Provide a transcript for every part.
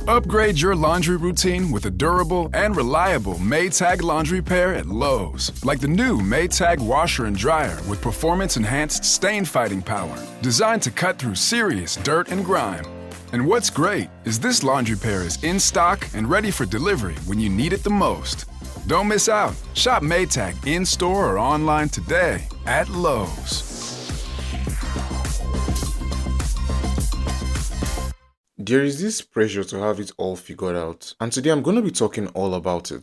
Upgrade your laundry routine with a durable and reliable Maytag laundry pair at Lowe's. Like the new Maytag washer and dryer with performance-enhanced stain-fighting power, designed to cut through serious dirt and grime. And what's great is this laundry pair is in stock and ready for delivery when you need it the most. Don't miss out. Shop Maytag in-store or online today at Lowe's. There is this pressure to have it all figured out, and today I'm going to be talking all about it.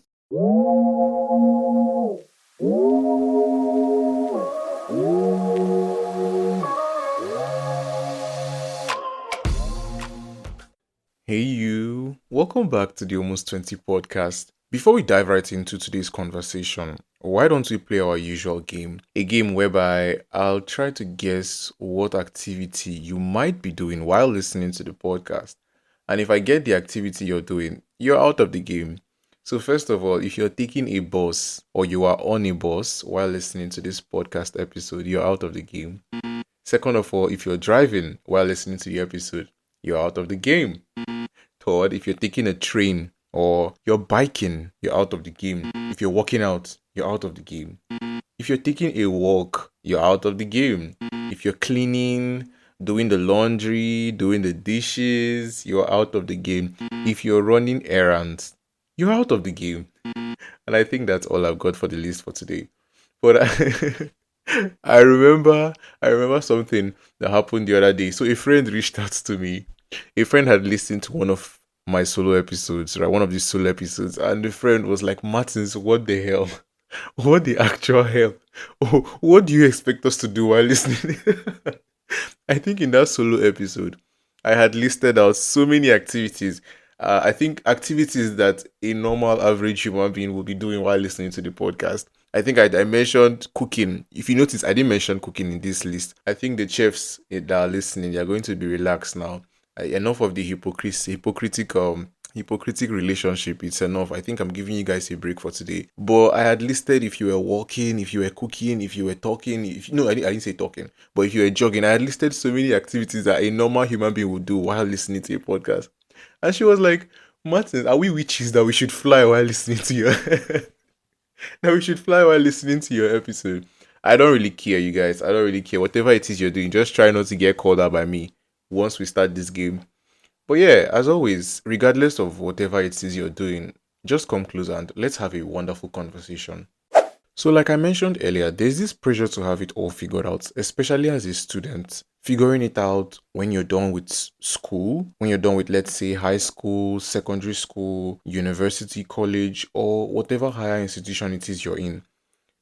Hey you, welcome back to the Almost 20 podcast. Before we dive right into today's conversation, why don't we play our usual game? A game whereby I'll try to guess what activity you might be doing while listening to the podcast. And if I get the activity you're doing, you're out of the game. So first of all, if you're taking a bus or you are on a bus while listening to this podcast episode, you're out of the game. Second of all, if you're driving while listening to the episode, you're out of the game. Third, if you're taking a train or you're biking, you're out of the game. If you're walking out, you're out of the game. If you're taking a walk, you're out of the game. If you're cleaning, doing the laundry, doing the dishes, you're out of the game. If you're running errands, you're out of the game. And I think that's all I've got for the list for today. But I remember something that happened the other day. So a friend reached out to me. A friend had listened to one of my solo episodes, right? One of these solo episodes, and the friend was like, "Martins, what the hell? What the actual hell? Oh, what do you expect us to do while listening?" I think in that solo episode, I had listed out so many activities. I think activities that a normal average human being will be doing while listening to the podcast. I think I mentioned cooking. If you notice, I didn't mention cooking in this list. I think the chefs that are listening, they are going to be relaxed now. Enough of the hypocritic relationship. It's enough. I think I'm giving you guys a break for today. But I had listed if you were walking, if you were cooking, if you were talking. I didn't say talking, but if you were jogging, I had listed so many activities that a normal human being would do while listening to a podcast. And she was like, "Martin, are we witches that we should fly while listening to your that we should fly while listening to your episode?" I don't really care, you guys. I don't really care. Whatever it is you're doing, just try not to get called out by me once we start this game. But yeah, as always, regardless of whatever it is you're doing, just come closer and let's have a wonderful conversation. So like I mentioned earlier, there's this pressure to have it all figured out, especially as a student. Figuring it out when you're done with school, when you're done with, let's say, high school, secondary school, university, college, or whatever higher institution it is you're in.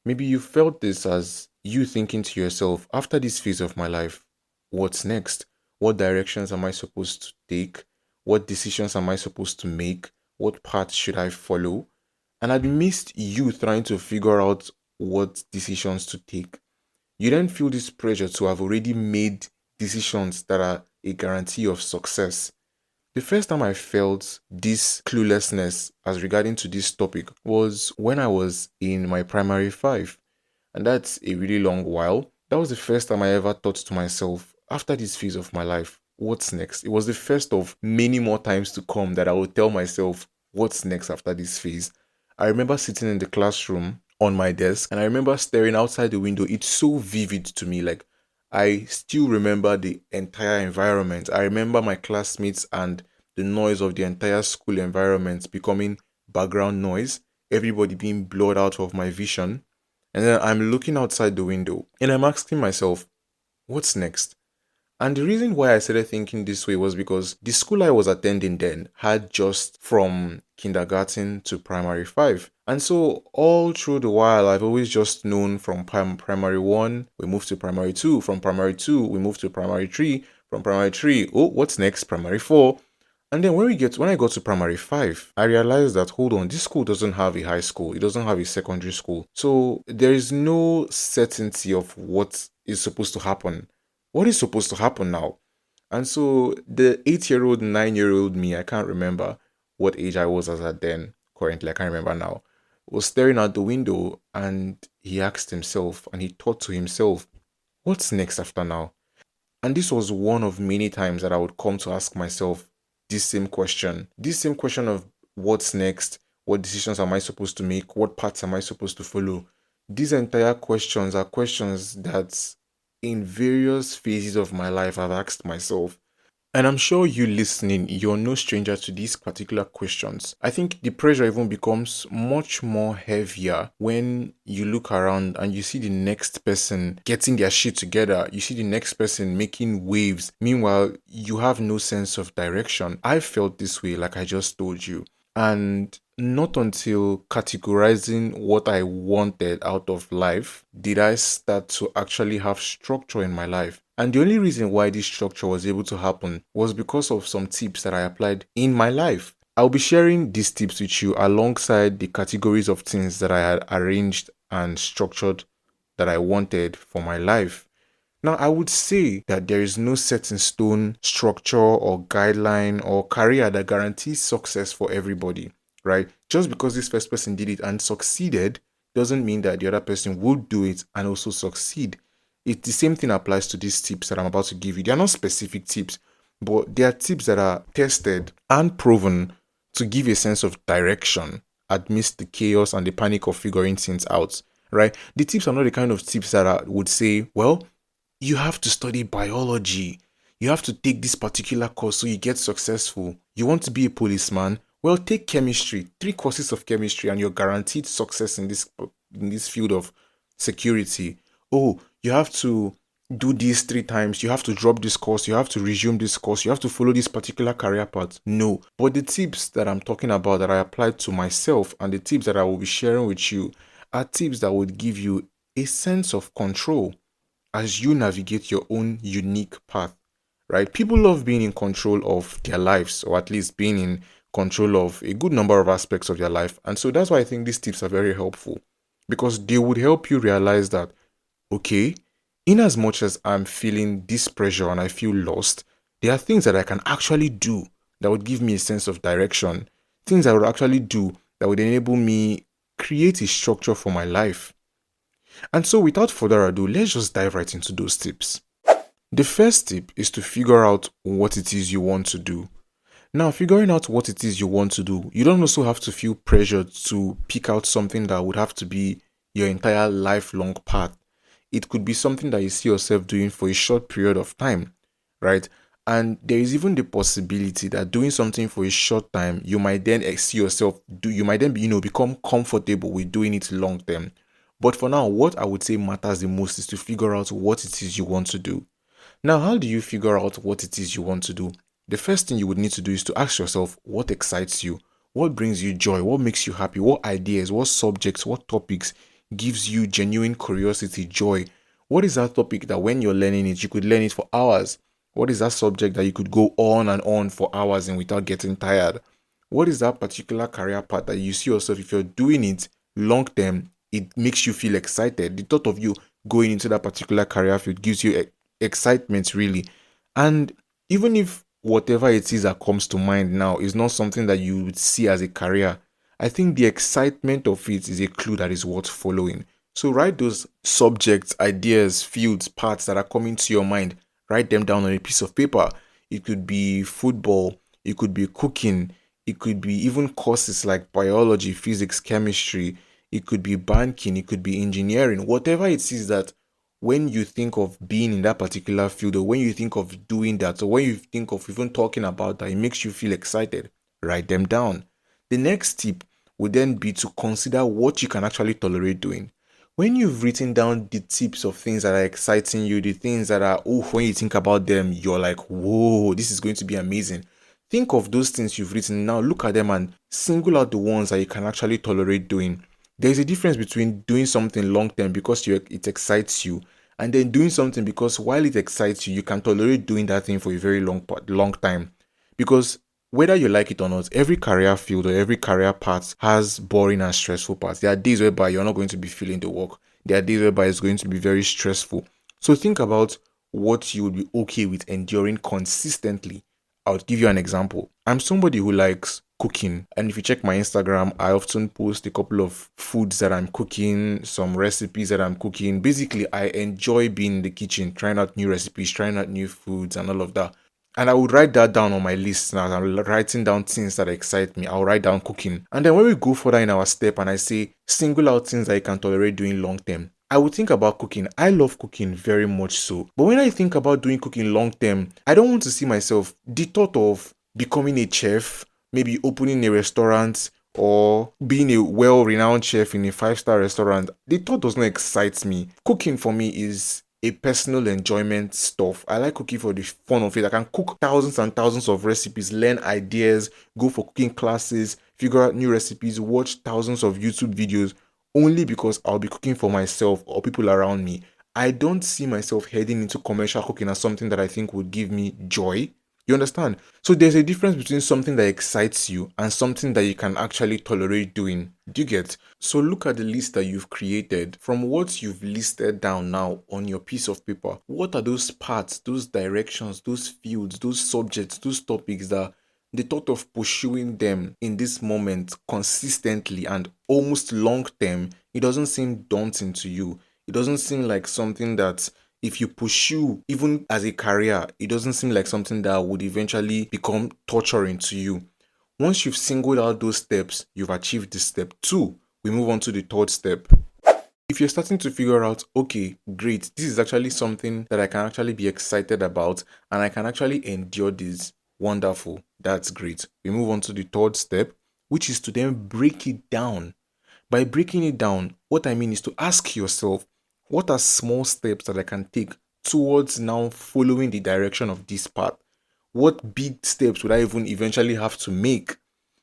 Maybe you felt this as you thinking to yourself, after this phase of my life, what's next? What directions am I supposed to take? What decisions am I supposed to make? What path should I follow? And I'd missed you trying to figure out what decisions to take. You then feel this pressure to have already made decisions that are a guarantee of success. The first time I felt this cluelessness as regarding to this topic was when I was in my primary 5. And that's a really long while. That was the first time I ever thought to myself, after this phase of my life, what's next? It was the first of many more times to come that I would tell myself, what's next after this phase? I remember sitting in the classroom on my desk and I remember staring outside the window. It's so vivid to me. Like, I still remember the entire environment. I remember my classmates and the noise of the entire school environment becoming background noise, everybody being blurred out of my vision. And then I'm looking outside the window and I'm asking myself, what's next? And the reason why I started thinking this way was because the school I was attending then had just from kindergarten to primary 5. And so all through the while, I've always just known from primary 1, we moved to primary 2. From primary 2, we moved to primary 3. From primary 3, oh, what's next? Primary 4. And then when I got to primary 5, I realized that, hold on, this school doesn't have a high school. It doesn't have a secondary school. So there is no certainty of what is supposed to happen. What is supposed to happen now? And so the 8-year-old, 9-year-old me, I can't remember what age I was as at then, currently, I can't remember now, was staring out the window and he asked himself and he thought to himself, what's next after now? And this was one of many times that I would come to ask myself, this same question. This same question of what's next, what decisions am I supposed to make, what paths am I supposed to follow. These entire questions are questions that in various phases of my life I've asked myself. And I'm sure you listening, you're no stranger to these particular questions. I think the pressure even becomes much more heavier when you look around and you see the next person getting their shit together. You see the next person making waves. Meanwhile, you have no sense of direction. I felt this way, like I just told you. And not until categorizing what I wanted out of life did I start to actually have structure in my life. And the only reason why this structure was able to happen was because of some tips that I applied in my life. I'll be sharing these tips with you alongside the categories of things that I had arranged and structured that I wanted for my life. Now, I would say that there is no set in stone structure or guideline or career that guarantees success for everybody, right? Just because this first person did it and succeeded doesn't mean that the other person will do it and also succeed. It's the same thing applies to these tips that I'm about to give you. They are not specific tips, but they are tips that are tested and proven to give a sense of direction amidst the chaos and the panic of figuring things out, right? The tips are not the kind of tips that I would say, well, you have to study biology. You have to take this particular course so you get successful. You want to be a policeman? Well, take chemistry, 3 courses of chemistry, and you're guaranteed success in this field of security. Oh, you have to do these 3 times. You have to drop this course. You have to resume this course. You have to follow this particular career path. No. But the tips that I'm talking about that I applied to myself and the tips that I will be sharing with you are tips that would give you a sense of control as you navigate your own unique path, right? People love being in control of their lives, or at least being in control of a good number of aspects of their life. And so that's why I think these tips are very helpful, because they would help you realize that, okay, in as much as I'm feeling this pressure and I feel lost, there are things that I can actually do that would give me a sense of direction, things I would actually do that would enable me create a structure for my life. And so without further ado, let's just dive right into those tips. The first tip is to figure out what it is you want to do. Now, figuring out what it is you want to do, you don't also have to feel pressured to pick out something that would have to be your entire lifelong path. It could be something that you see yourself doing for a short period of time, right? And there is even the possibility that doing something for a short time, you might then see yourself do, you might then become comfortable with doing it long term. But for now, what I would say matters the most is to figure out what it is you want to do. Now, how do you figure out what it is you want to do? The first thing you would need to do is to ask yourself what excites you, what brings you joy, what makes you happy, what ideas, what subjects, what topics gives you genuine curiosity, joy. What is that topic that when you're learning it, you could learn it for hours? What is that subject that you could go on and on for hours and without getting tired? What is that particular career path that you see yourself, if you're doing it long term, it makes you feel excited? The thought of you going into that particular career field gives you excitement, really. And even if whatever it is that comes to mind now is not something that you would see as a career, I think the excitement of it is a clue that is worth following. So write those subjects, ideas, fields, paths that are coming to your mind. Write them down on a piece of paper. It could be football, it could be cooking, it could be even courses like biology, physics, chemistry, it could be banking, it could be engineering, whatever it is that when you think of being in that particular field, or when you think of doing that, or when you think of even talking about that, it makes you feel excited. Write them down. The next tip would then be to consider what you can actually tolerate doing. When you've written down the tips of things that are exciting you, the things that are, when you think about them, you're like, whoa, this is going to be amazing. Think of those things you've written now, look at them and single out the ones that you can actually tolerate doing. There's a difference between doing something long term because it excites you, and then doing something because while it excites you, you can tolerate doing that thing for a very long time. Because whether you like it or not, every career field or every career path has boring and stressful parts. There are days whereby you're not going to be feeling the work. There are days whereby it's going to be very stressful. So think about what you would be okay with enduring consistently. I'll give you an example. I'm somebody who likes cooking, and if you check my Instagram, I often post a couple of foods that I'm cooking, some recipes that I'm cooking. Basically, I enjoy being in the kitchen, trying out new recipes, trying out new foods and all of that. And I would write that down on my list now. I'm writing down things that excite me. I'll write down cooking. And then when we go further in our step and I say single out things that you can tolerate doing long term, I would think about cooking. I love cooking very much so. But when I think about doing cooking long term, I don't want to see myself, the thought of becoming a chef, maybe opening a restaurant or being a well-renowned chef in a 5-star restaurant, the thought does not excite me. Cooking for me is a personal enjoyment stuff. I like cooking for the fun of it. I can cook thousands and thousands of recipes, learn ideas, go for cooking classes, figure out new recipes, watch thousands of YouTube videos only because I'll be cooking for myself or people around me. I don't see myself heading into commercial cooking as something that I think would give me joy. You understand? So there's a difference between something that excites you and something that you can actually tolerate doing. Do you get? So look at the list that you've created. From what you've listed down now on your piece of paper, what are those parts, those directions, those fields, those subjects, those topics that the thought of pursuing them in this moment consistently and almost long term, it doesn't seem daunting to you. It doesn't seem like something that if you pursue even as a career, it doesn't seem like something that would eventually become torturing to you. Once you've singled out those steps, you've achieved this step 2. We move on to the 3rd step. If you're starting to figure out, okay, great, this is actually something that I can actually be excited about and I can actually endure this. Wonderful. That's great. We move on to the 3rd step, which is to then break it down. By breaking it down, what I mean is to ask yourself, what are small steps that I can take towards now following the direction of this path? What big steps would I even eventually have to make?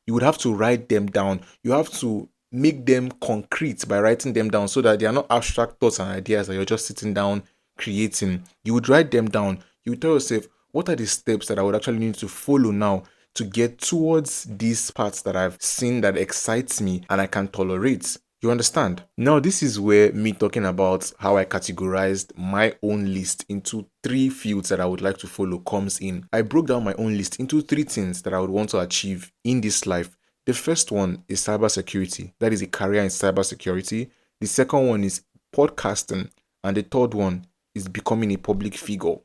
You would have to write them down. You have to make them concrete by writing them down so that they are not abstract thoughts and ideas that you're just sitting down creating. You would write them down. You would tell yourself, what are the steps that I would actually need to follow now to get towards these parts that I've seen that excites me and I can tolerate? You understand? Now, this is where me talking about how I categorized my own list into 3 fields that I would like to follow comes in. I broke down my own list into 3 things that I would want to achieve in this life. The first one is cybersecurity. That is a career in cybersecurity. The second one is podcasting. And the third one is becoming a public figure.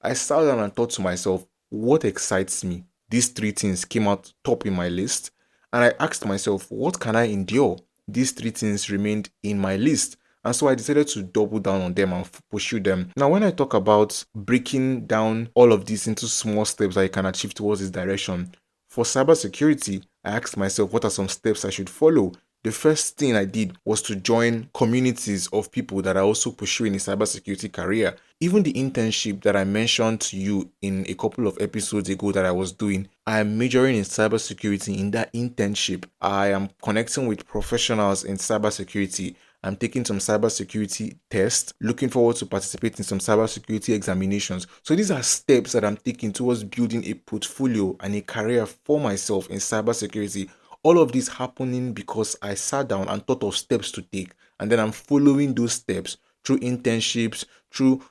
I sat down and thought to myself, what excites me? These 3 things came out top in my list. And I asked myself, what can I endure? These 3 things remained in my list. And so I decided to double down on them and pursue them. Now, when I talk about breaking down all of these into small steps that you can achieve towards this direction, for cybersecurity, I asked myself what are some steps I should follow. The first thing I did was to join communities of people that are also pursuing a cybersecurity career. Even the internship that I mentioned to you in a couple of episodes ago that I was doing, I am majoring in cybersecurity. In that internship, I am connecting with professionals in cybersecurity. I'm taking some cybersecurity tests, looking forward to participating in some cybersecurity examinations. So these are steps that I'm taking towards building a portfolio and a career for myself in cybersecurity. All of this happening because I sat down and thought of steps to take, and then I'm following those steps through internships, through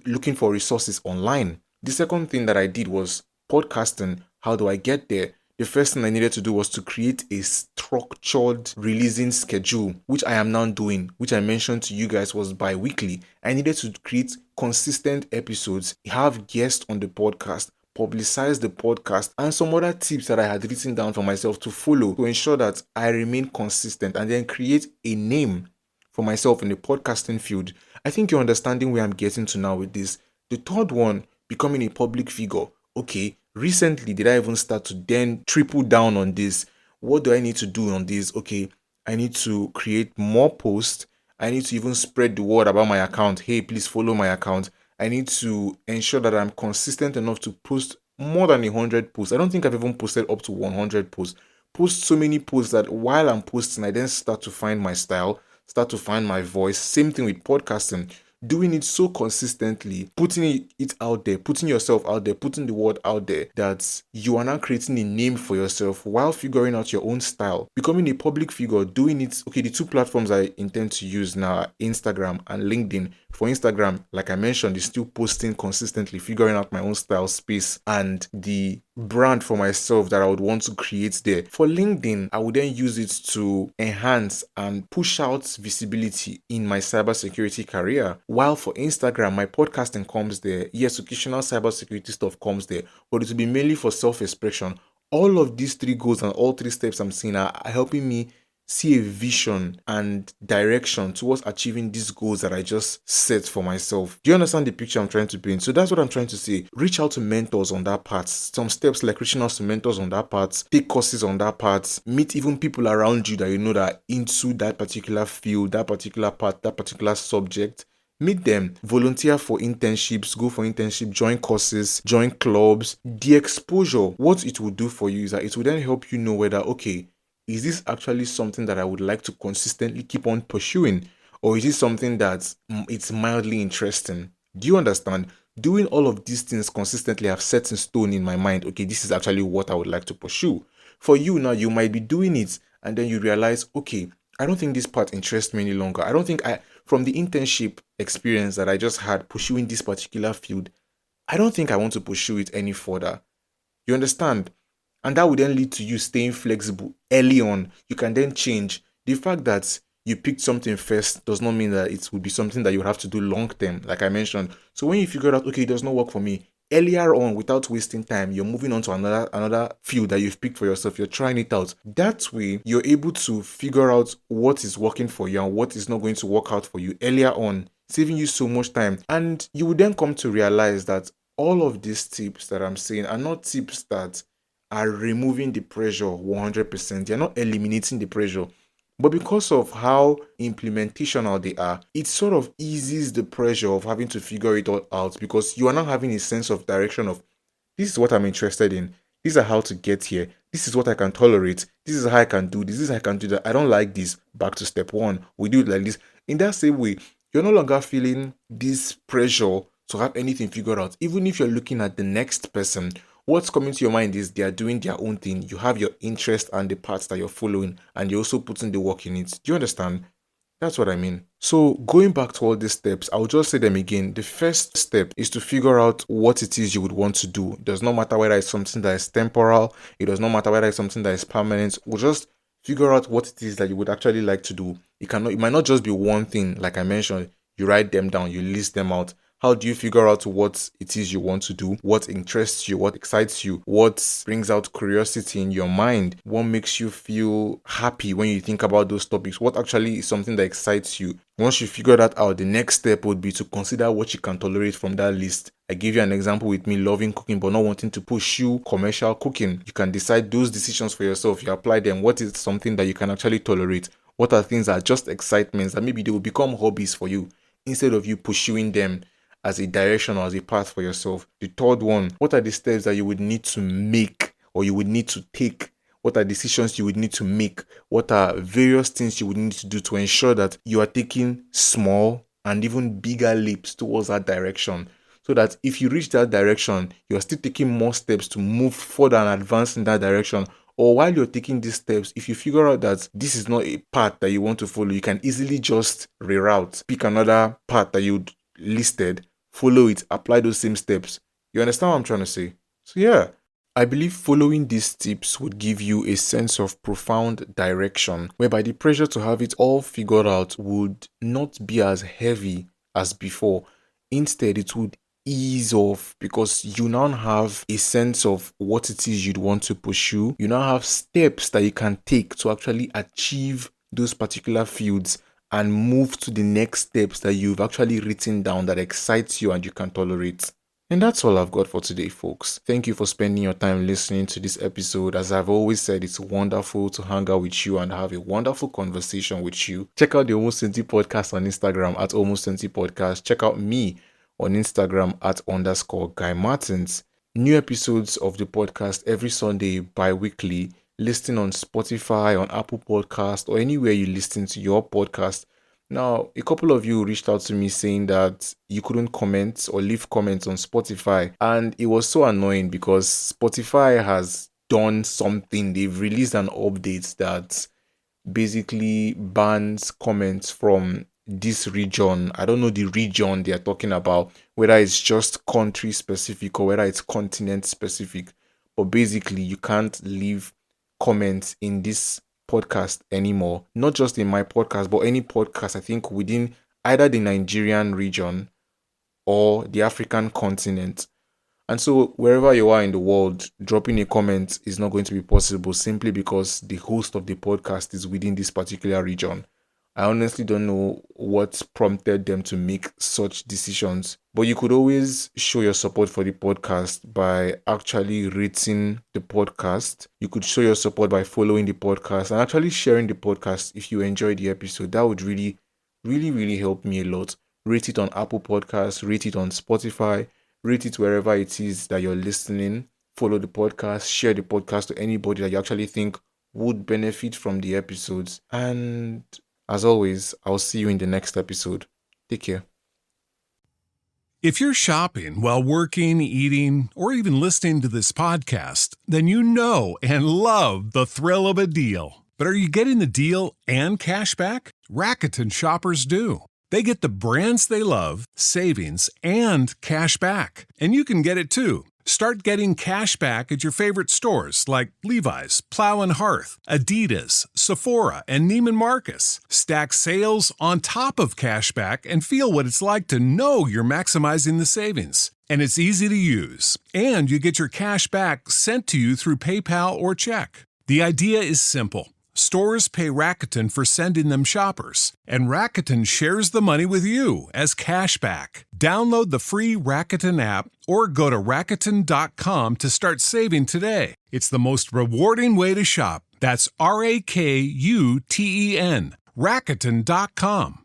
looking for resources online. The second thing that I did was podcasting. How do I get there? The first thing I needed to do was to create a structured releasing schedule, which I am now doing, which I mentioned to you guys was bi-weekly. I needed to create consistent episodes, have guests on the podcast, publicize the podcast, and some other tips that I had written down for myself to follow to ensure that I remain consistent and then create a name for myself in the podcasting field. I think you're understanding where I'm getting to now with this. The third one, becoming a public figure. Okay, recently did I even start to then triple down on this? What do I need to do on this? Okay, I need to create more posts. I need to even spread the word about my account. Hey, please follow my account. I need to ensure that I'm consistent enough to post more than 100 posts. I don't think I've even posted up to 100 posts. Post so many posts that while I'm posting, I then start to find my style, start to find my voice. Same thing with podcasting. Doing it so consistently, putting it out there, putting yourself out there, putting the word out there that you are now creating a name for yourself while figuring out your own style. Becoming a public figure, doing it. Okay, the 2 platforms I intend to use now are Instagram and LinkedIn. For Instagram, like I mentioned, is still posting consistently, figuring out my own style, space, and the brand for myself that I would want to create there. For LinkedIn, I would then use it to enhance and push out visibility in my cybersecurity career. While for Instagram, my podcasting comes there. Yes, occasional cybersecurity stuff comes there, but it will be mainly for self-expression. All of these three goals and all three steps I'm seeing are helping me see a vision and direction towards achieving these goals that I just set for myself. Do you understand the picture I'm trying to paint? So that's what I'm trying to say. Reach out to mentors on that part. Some steps like reaching out to mentors on that part, take courses on that part, meet even people around you that you know that are into that particular field, that particular part, that particular subject. Meet them, volunteer for internships, go for internship, join courses, join clubs. The exposure, what it will do for you is that it will then help you know whether, okay, is this actually something that I would like to consistently keep on pursuing? Or is it something that it's mildly interesting? Do you understand? Doing all of these things consistently have set in stone in my mind, okay, this is actually what I would like to pursue. For you now, you might be doing it and then you realize, okay, I don't think this part interests me any longer. I don't think from the internship experience that I just had pursuing this particular field, I don't think I want to pursue it any further. You understand? And that would then lead to you staying flexible early on. You can then change. The fact that you picked something first does not mean that it would be something that you have to do long term, like I mentioned. So when you figure out, okay, it does not work for me, earlier on, without wasting time, you're moving on to another field that you've picked for yourself. You're trying it out. That way, you're able to figure out what is working for you and what is not going to work out for you earlier on, saving you so much time. And you would then come to realize that all of these tips that I'm saying are not tips that are removing the pressure 100%. They're not eliminating the pressure. But because of how implementational they are, it sort of eases the pressure of having to figure it all out, because you are now having a sense of direction of, this is what I'm interested in. These are how to get here. This is what I can tolerate. This is how I can do this. This is how I can do that. I don't like this. Back to step one. We do it like this. In that same way, you're no longer feeling this pressure to have anything figured out. Even if you're looking at the next person, what's coming to your mind is they are doing their own thing. You have your interest and the paths that you're following, and you're also putting the work in it. Do you understand? That's what I mean. So going back to all these steps, I'll just say them again. The first step is to figure out what it is you would want to do. It does not matter whether it's something that is temporal. It does not matter whether it's something that is permanent. We'll just figure out what it is that you would actually like to do. It might not just be one thing. Like I mentioned, you write them down, you list them out. How do you figure out what it is you want to do? What interests you? What excites you? What brings out curiosity in your mind? What makes you feel happy when you think about those topics? What actually is something that excites you? Once you figure that out, the next step would be to consider what you can tolerate from that list. I gave you an example with me loving cooking but not wanting to pursue commercial cooking. You can decide those decisions for yourself. You apply them. What is something that you can actually tolerate? What are things that are just excitements that maybe they will become hobbies for you instead of you pursuing them as a direction or as a path for yourself? The third one, what are the steps that you would need to make or you would need to take? What are decisions you would need to make? What are various things you would need to do to ensure that you are taking small and even bigger leaps towards that direction? So that if you reach that direction, you're still taking more steps to move further and advance in that direction. Or while you're taking these steps, if you figure out that this is not a path that you want to follow, you can easily just reroute, pick another path that you listed, follow it, apply those same steps. You understand what I'm trying to say? So yeah, I believe following these tips would give you a sense of profound direction, whereby the pressure to have it all figured out would not be as heavy as before. Instead, it would ease off because you now have a sense of what it is you'd want to pursue. You now have steps that you can take to actually achieve those particular fields and move to the next steps that you've actually written down that excites you and you can tolerate. And that's all I've got for today, folks. Thank you for spending your time listening to this episode. As I've always said, it's wonderful to hang out with you and have a wonderful conversation with you. Check out the Almost 20 Podcast on Instagram at Almost 20 Podcast. Check out me on Instagram at _Guy Martins. New episodes of the podcast every Sunday bi-weekly. Listening on Spotify, on Apple Podcast, or anywhere you listen to your podcast. Now, a couple of you reached out to me saying that you couldn't comment or leave comments on Spotify. And it was so annoying because Spotify has done something. They've released an update that basically bans comments from this region. I don't know the region they are talking about, whether it's just country specific or whether it's continent specific. but basically you can't leave comments in this podcast anymore. Not just in my podcast, but any podcast, I think, within either the Nigerian region or the African continent. And so wherever you are in the world, dropping a comment is not going to be possible simply because the host of the podcast is within this particular region. I honestly don't know what prompted them to make such decisions, but you could always show your support for the podcast by actually rating the podcast. You could show your support by following the podcast and actually sharing the podcast if you enjoy the episode. That would really, really, really help me a lot. Rate it on Apple Podcasts, rate it on Spotify, rate it wherever it is that you're listening. Follow the podcast, share the podcast to anybody that you actually think would benefit from the episodes. And as always, I'll see you in the next episode. Take care. If you're shopping while working, eating, or even listening to this podcast, then you know and love the thrill of a deal. But are you getting the deal and cash back? Rakuten shoppers do. They get the brands they love, savings, and cash back. And you can get it too. Start getting cash back at your favorite stores like Levi's, Plow and Hearth, Adidas, Sephora, and Neiman Marcus. Stack sales on top of cash back and feel what it's like to know you're maximizing the savings. And it's easy to use. And you get your cash back sent to you through PayPal or check. The idea is simple. Stores pay Rakuten for sending them shoppers, and Rakuten shares the money with you as cash back. Download the free Rakuten app or go to Rakuten.com to start saving today. It's the most rewarding way to shop. That's Rakuten. Rakuten.com.